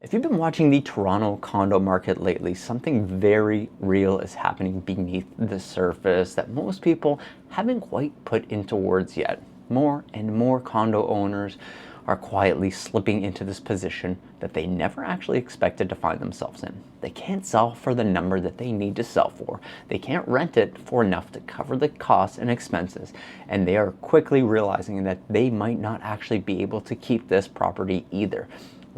If you've been watching the Toronto condo market lately, something very real is happening beneath the surface that most people haven't quite put into words yet. More and more condo owners are quietly slipping into this position that they never actually expected to find themselves in. They can't sell for the number that they need to sell for. They can't rent it for enough to cover the costs and expenses, and they are quickly realizing that they might not actually be able to keep this property either.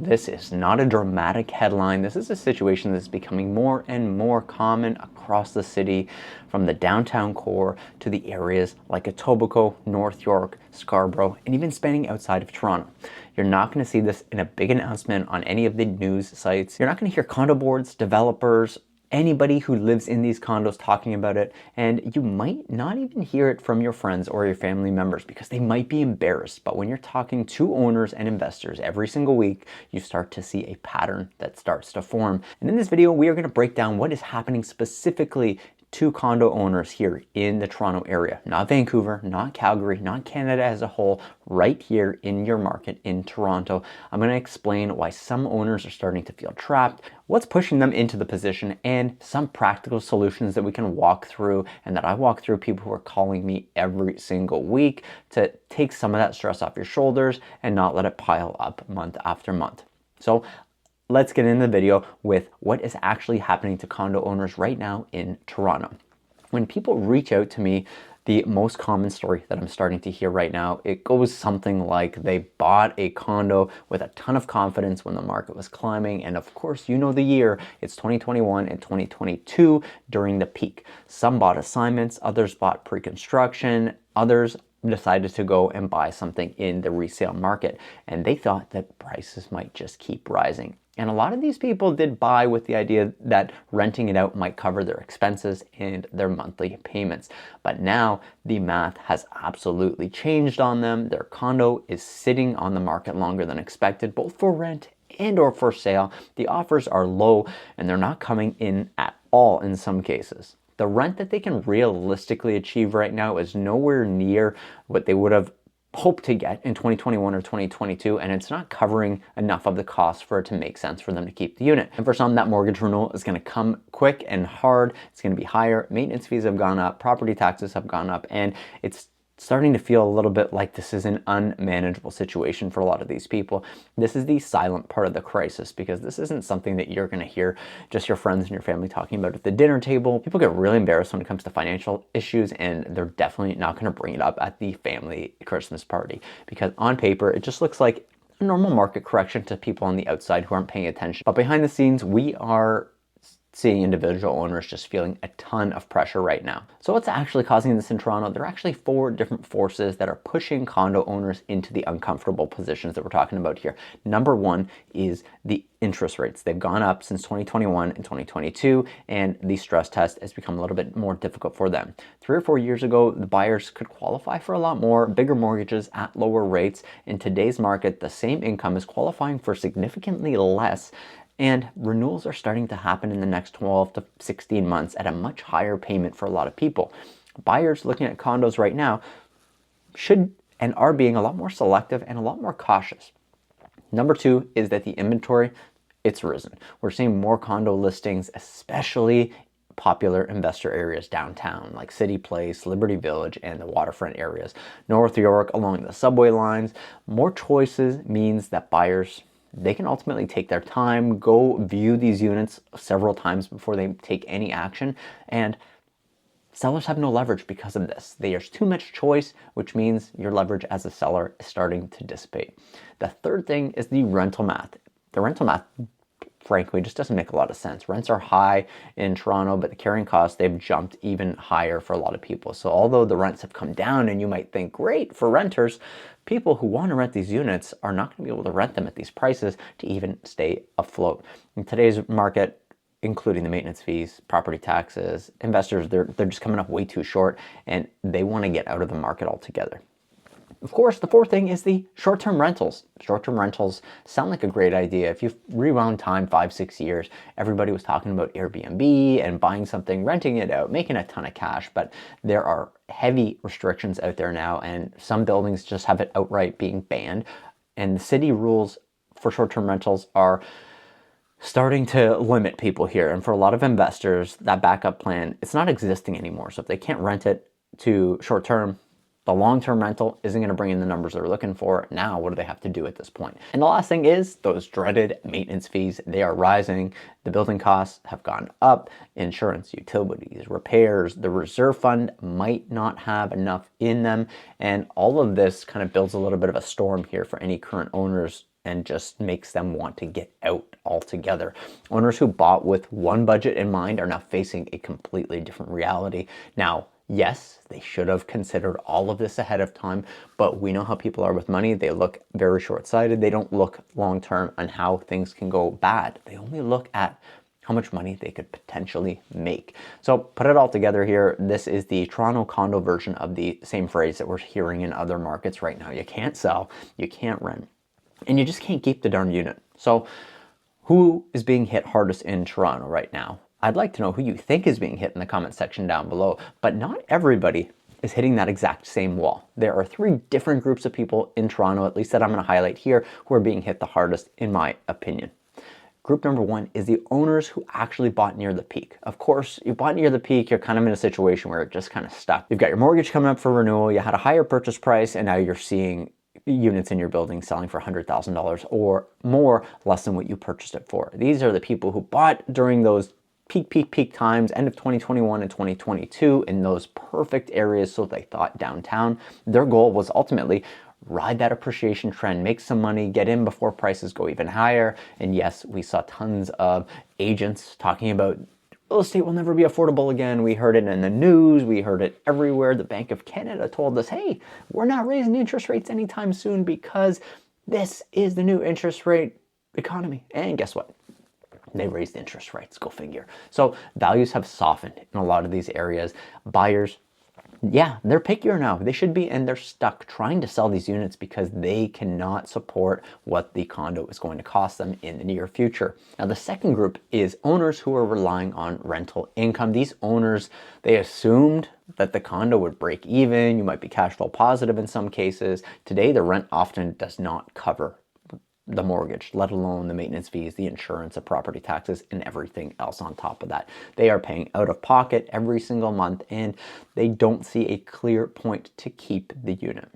This is not a dramatic headline. This is a situation that's becoming more and more common across the city, from the downtown core to the areas like Etobicoke, North York, Scarborough, and even spanning outside of Toronto. You're not going to see this in a big announcement on any of the news sites. You're not going to hear condo boards, developers, anybody who lives in these condos talking about it, and you might not even hear it from your friends or your family members because they might be embarrassed. But when you're talking to owners and investors every single week, you start to see a pattern that starts to form. And in this video, we are going to break down what is happening specifically to condo owners here in the Toronto area, not Vancouver, not Calgary, not Canada as a whole, right here in your market in Toronto. I'm going to explain why some owners are starting to feel trapped, what's pushing them into the position, and some practical solutions that we can walk through and that I walk through people who are calling me every single week to take some of that stress off your shoulders and not let it pile up month after month. So let's get into the video with what is actually happening to condo owners right now in Toronto. When people reach out to me, the most common story that I'm starting to hear right now, it goes something like they bought a condo with a ton of confidence when the market was climbing. And of course, you know the year, it's 2021 and 2022 during the peak. Some bought assignments, others bought pre-construction, others decided to go and buy something in the resale market. And they thought that prices might just keep rising. And a lot of these people did buy with the idea that renting it out might cover their expenses and their monthly payments. But now the math has absolutely changed on them. Their condo is sitting on the market longer than expected, both for rent and or for sale. The offers are low and they're not coming in at all in some cases. The rent that they can realistically achieve right now is nowhere near what they would have hope to get in 2021 or 2022, and it's not covering enough of the cost for it to make sense for them to keep the unit. And for some, that mortgage renewal is going to come quick and hard. It's going to be higher. Maintenance fees have gone up, property taxes have gone up, and it's starting to feel a little bit like this is an unmanageable situation for a lot of these people. This is the silent part of the crisis because this isn't something that you're going to hear just your friends and your family talking about at the dinner table. People get really embarrassed when it comes to financial issues, and they're definitely not going to bring it up at the family Christmas party because on paper, it just looks like a normal market correction to people on the outside who aren't paying attention. But behind the scenes, we are seeing individual owners just feeling a ton of pressure right now. So what's actually causing this in Toronto? There are actually 4 different forces that are pushing condo owners into the uncomfortable positions that we're talking about here. Number 1 is the interest rates. They've gone up since 2021 and 2022, and the stress test has become a little bit more difficult for them. 3 or 4 years ago, the buyers could qualify for a lot more, bigger mortgages at lower rates. In today's market, the same income is qualifying for significantly less, and renewals are starting to happen in the next 12 to 16 months at a much higher payment for a lot of people. Buyers looking at condos right now should and are being a lot more selective and a lot more cautious. Number 2 is that the inventory, it's risen. We're seeing more condo listings, especially popular investor areas downtown like City Place, Liberty Village, and the waterfront areas. North York along the subway lines. More choices means that buyers, they can ultimately take their time, go view these units several times before they take any action, and sellers have no leverage because of this. There's too much choice, which means your leverage as a seller is starting to dissipate. The third thing is the rental math. The rental math, frankly, just doesn't make a lot of sense. Rents are high in Toronto, but the carrying costs, they've jumped even higher for a lot of people. So although the rents have come down and you might think, great for renters, people who want to rent these units are not going to be able to rent them at these prices to even stay afloat. In today's market, including the maintenance fees, property taxes, investors, they're just coming up way too short, and they want to get out of the market altogether. Of course, the fourth thing is the short-term rentals. Short-term rentals sound like a great idea. If you rewound time 5-6 years, everybody was talking about Airbnb and buying something, renting it out, making a ton of cash. But there are heavy restrictions out there now, and some buildings just have it outright being banned. And the city rules for short-term rentals are starting to limit people here. And for a lot of investors, that backup plan, it's not existing anymore. So if they can't rent it to short term, the long-term rental isn't going to bring in the numbers they're looking for. Now, what do they have to do at this point? And the last thing is those dreaded maintenance fees. They are rising. The building costs have gone up. Insurance, utilities, repairs, the reserve fund might not have enough in them. And all of this kind of builds a little bit of a storm here for any current owners and just makes them want to get out altogether. Owners who bought with one budget in mind are now facing a completely different reality. Now, yes, they should have considered all of this ahead of time, but we know how people are with money. They look very short-sighted. They don't look long-term on how things can go bad. They only look at how much money they could potentially make. So put it all together here. This is the Toronto condo version of the same phrase that we're hearing in other markets right now. You can't sell, you can't rent, and you just can't keep the darn unit. So who is being hit hardest in Toronto right now? I'd like to know who you think is being hit in the comment section down below, but not everybody is hitting that exact same wall. There are 3 different groups of people in Toronto, at least that I'm going to highlight here, who are being hit the hardest, in my opinion. Group number 1 is the owners who actually bought near the peak. Of course, you bought near the peak, you're kind of in a situation where it just kind of stuck. You've got your mortgage coming up for renewal, you had a higher purchase price, and now you're seeing units in your building selling for $100,000 or more, less than what you purchased it for. These are the people who bought during those peak times, end of 2021 and 2022, in those perfect areas, so they thought downtown. Their goal was ultimately ride that appreciation trend, make some money, get in before prices go even higher. And yes, we saw tons of agents talking about real estate will never be affordable again. We heard it in the news, we heard it everywhere. The Bank of Canada told us, hey, we're not raising interest rates anytime soon because this is the new interest rate economy. And guess what? They raised interest rates, go figure. So values have softened in a lot of these areas. Buyers, yeah, they're pickier now. They should be, and they're stuck trying to sell these units because they cannot support what the condo is going to cost them in the near future. Now, the second group is owners who are relying on rental income. These owners, they assumed that the condo would break even. You might be cash flow positive in some cases. Today, the rent often does not cover the mortgage, let alone the maintenance fees, the insurance, the property taxes, and everything else on top of that. They are paying out of pocket every single month, and they don't see a clear point to keep the unit.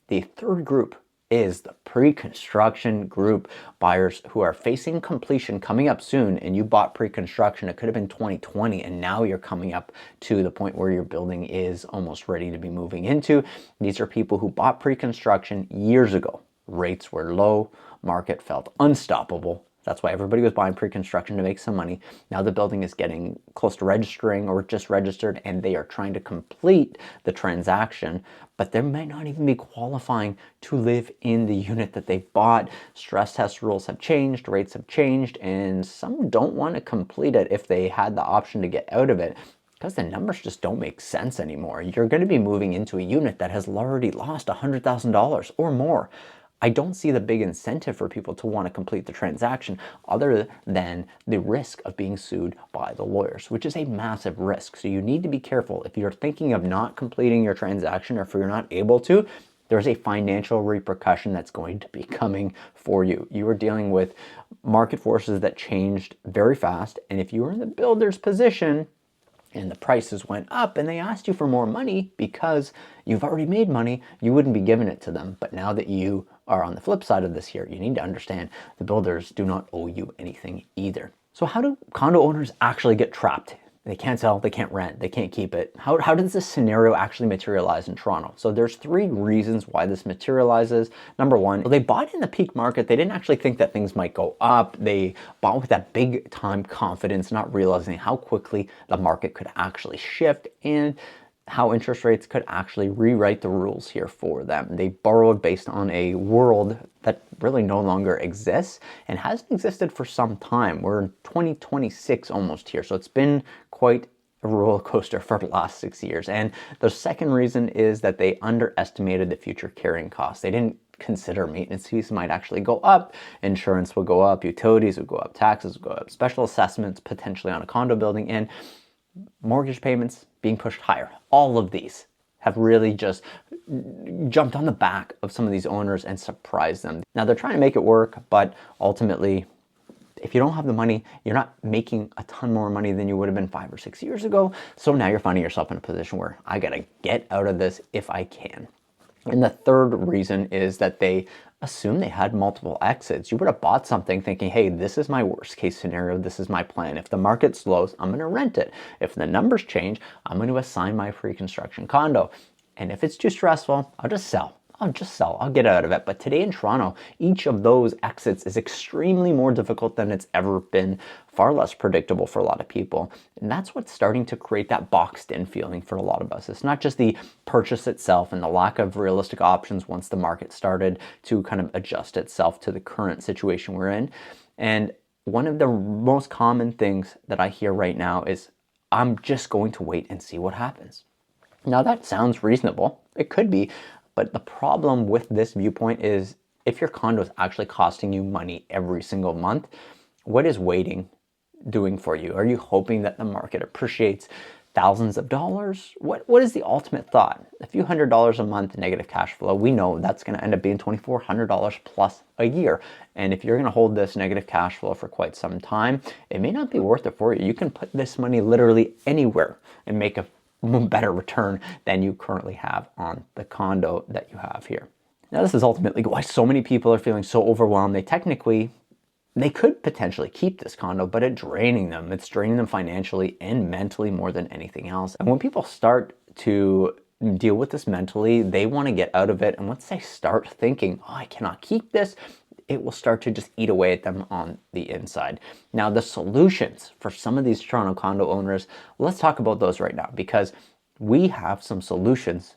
The third group is the pre-construction group, buyers who are facing completion coming up soon, and you bought pre-construction. It could have been 2020, and now you're coming up to the point where your building is almost ready to be moving into. These are people who bought pre-construction years ago. Rates were low, market felt unstoppable. That's why everybody was buying pre-construction to make some money. Now the building is getting close to registering or just registered, and they are trying to complete the transaction, but they might not even be qualifying to live in the unit that they bought. Stress test rules have changed, rates have changed, and some don't want to complete it if they had the option to get out of it, because the numbers just don't make sense anymore. You're going to be moving into a unit that has already lost $100,000 or more. I don't see the big incentive for people to want to complete the transaction other than the risk of being sued by the lawyers, which is a massive risk. So you need to be careful. If you're thinking of not completing your transaction, or if you're not able to, there's a financial repercussion that's going to be coming for you. You are dealing with market forces that changed very fast. And if you were in the builder's position and the prices went up and they asked you for more money because you've already made money, you wouldn't be giving it to them. But now that you are on the flip side of this here, you need to understand the builders do not owe you anything either. So how do condo owners actually get trapped? They can't sell, they can't rent, they can't keep it. How does this scenario actually materialize in Toronto? So there's 3 reasons why this materializes. Number 1, they bought in the peak market. They didn't actually think that things might go up. They bought with that big time confidence, not realizing how quickly the market could actually shift and how interest rates could actually rewrite the rules here for them. They borrowed based on a world that really no longer exists and hasn't existed for some time. We're in 2026 almost here, so it's been quite a roller coaster for the last 6 years. And the second reason is that they underestimated the future carrying costs. They didn't consider maintenance fees might actually go up, insurance will go up, utilities will go up, taxes will go up, special assessments potentially on a condo building, and mortgage payments being pushed higher. All of these have really just jumped on the back of some of these owners and surprised them. Now they're trying to make it work, but ultimately If you don't have the money, you're not making a ton more money than you would have been 5 or 6 years ago. So now you're finding yourself in a position where I gotta get out of this if I can. And the third reason is that they assume they had multiple exits. You would have bought something thinking, hey, this is my worst case scenario. This is my plan. If the market slows, I'm going to rent it. If the numbers change, I'm going to assign my pre-construction condo. And if it's too stressful, I'll just sell. I'll get out of it. But today in Toronto, each of those exits is extremely more difficult than it's ever been, far less predictable for a lot of people. And that's what's starting to create that boxed in feeling for a lot of us. It's not just the purchase itself and the lack of realistic options once the market started to kind of adjust itself to the current situation we're in. And one of the most common things that I hear right now is, I'm just going to wait and see what happens. Now that sounds reasonable. It could be. But the problem with this viewpoint is, if your condo is actually costing you money every single month, what is waiting doing for you? Are you hoping that the market appreciates thousands of dollars? What is the ultimate thought? A few $100s a month negative cash flow, we know that's going to end up being $2,400 plus a year. And if you're going to hold this negative cash flow for quite some time, it may not be worth it for you. You can put this money literally anywhere and make a better return than you currently have on the condo that you have here. Now, this is ultimately why so many people are feeling so overwhelmed. They could potentially keep this condo, but it's draining them financially and mentally more than anything else. And when people start to deal with this mentally, they want to get out of it. And once they start thinking, oh, I cannot keep this, it will start to just eat away at them on the inside. Now, the solutions for some of these Toronto condo owners, let's talk about those right now, because we have some solutions.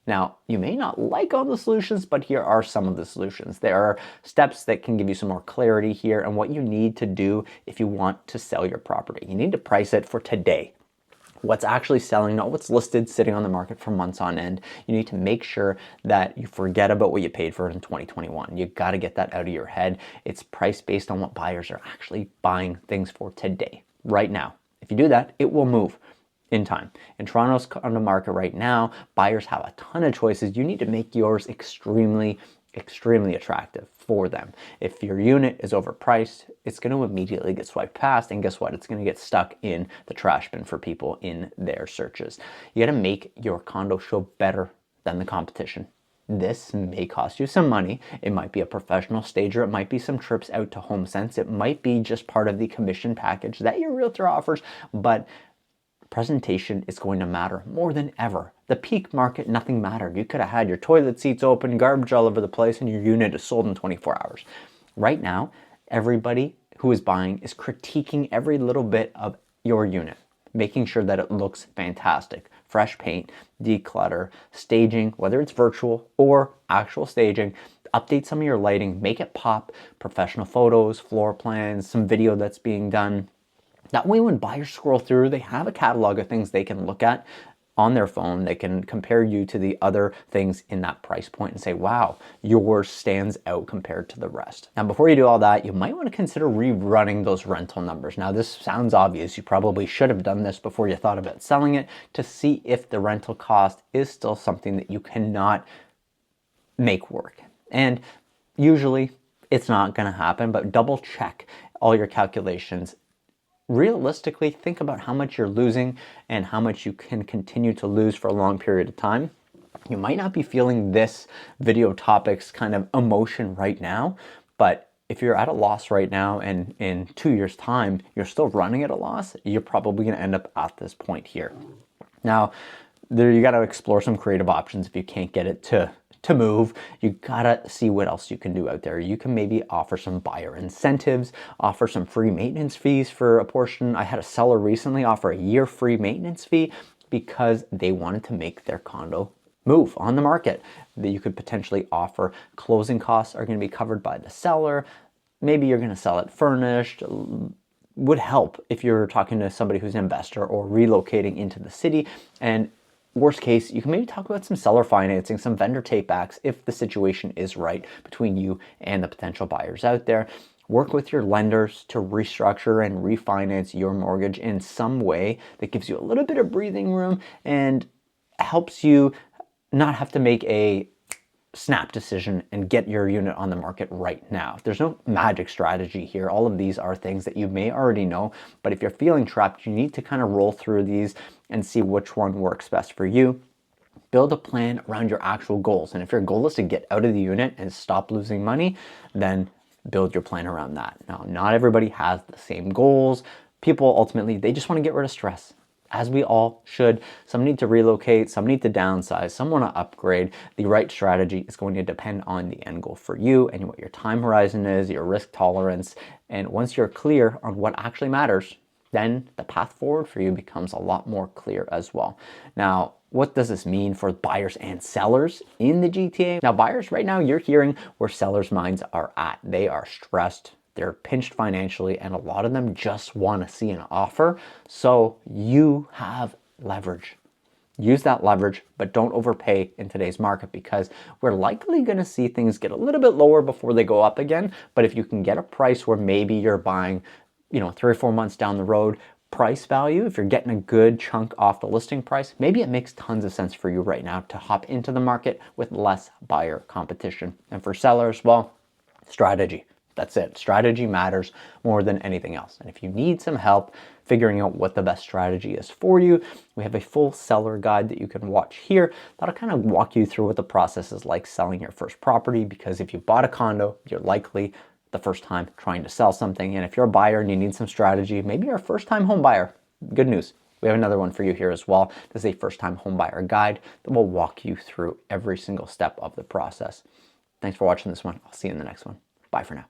Now, you may not like all the solutions, but here are some of the solutions. There are steps that can give you some more clarity here on what you need to do if you want to sell your property. You need to price it for today. What's actually selling, not what's listed sitting on the market for months on end. You need to make sure that you forget about what you paid for it in 2021. You got to get that out of your head. It's priced based on what buyers are actually buying things for today, right now. If you do that, it will move in time. In Toronto's condo market right now, buyers have a ton of choices. You need to make yours extremely attractive for them. If your unit is overpriced, it's going to immediately get swiped past, and guess what? It's going to get stuck in the trash bin for people in their searches. You got to make your condo show better than the competition. This may cost you some money. It might be a professional stager. It might be some trips out to HomeSense. It might be just part of the commission package that your realtor offers, but presentation is going to matter more than ever. The peak market, nothing mattered. You could have had your toilet seats open, garbage all over the place, and your unit is sold in 24 hours. Right now, everybody who is buying is critiquing every little bit of your unit, making sure that it looks fantastic. Fresh paint, declutter, staging, whether it's virtual or actual staging, update some of your lighting, make it pop, professional photos, floor plans, some video that's being done. That way, when buyers scroll through, they have a catalog of things they can look at on their phone. They can compare you to the other things in that price point and say, wow, yours stands out compared to the rest. Now, before you do all that, you might want to consider rerunning those rental numbers. Now, this sounds obvious. You probably should have done this before you thought about selling it, to see if the rental cost is still something that you cannot make work. And usually it's not going to happen, but double check all your calculations. Realistically, think about how much you're losing and how much you can continue to lose for a long period of time. You might not be feeling this video topic's kind of emotion right now, but if you're at a loss right now and in 2 years' time, you're still running at a loss, you're probably going to end up at this point here. Now, you got to explore some creative options if you can't get it to move. You gotta see what else you can do out there. You can maybe offer some buyer incentives, offer some free maintenance fees for a portion. I had a seller recently offer a year free maintenance fee because they wanted to make their condo move on the market. That you could potentially offer closing costs are going to be covered by the seller. Maybe you're going to sell it furnished. Would help if you're talking to somebody who's an investor or relocating into the city. And worst case, you can maybe talk about some seller financing, some vendor take backs if the situation is right between you and the potential buyers out there. Work with your lenders to restructure and refinance your mortgage in some way that gives you a little bit of breathing room and helps you not have to make a snap decision and get your unit on the market right now. There's no magic strategy here. All of these are things that you may already know, but if you're feeling trapped, you need to kind of roll through these and see which one works best for you. Build a plan around your actual goals. And if your goal is to get out of the unit and stop losing money, then build your plan around that. Now, not everybody has the same goals. People ultimately, they just want to get rid of stress, as we all should. Some need to relocate, some need to downsize, some want to upgrade. The right strategy is going to depend on the end goal for you and what your time horizon is, your risk tolerance. And once you're clear on what actually matters, then the path forward for you becomes a lot more clear as well. Now, what does this mean for buyers and sellers in the GTA? Now, buyers, right now, you're hearing where sellers' minds are at. They are stressed. They're pinched financially, and a lot of them just want to see an offer. So you have leverage. Use that leverage, but don't overpay in today's market, because we're likely going to see things get a little bit lower before they go up again. But if you can get a price where maybe you're buying, 3 or 4 months down the road, price value, if you're getting a good chunk off the listing price, maybe it makes tons of sense for you right now to hop into the market with less buyer competition. And for sellers, well, strategy. That's it. Strategy matters more than anything else. And if you need some help figuring out what the best strategy is for you, we have a full seller guide that you can watch here. That'll kind of walk you through what the process is like selling your first property, because if you bought a condo, you're likely the first time trying to sell something. And if you're a buyer and you need some strategy, maybe you're a first-time home buyer, good news. We have another one for you here as well. This is a first-time home buyer guide that will walk you through every single step of the process. Thanks for watching this one. I'll see you in the next one. Bye for now.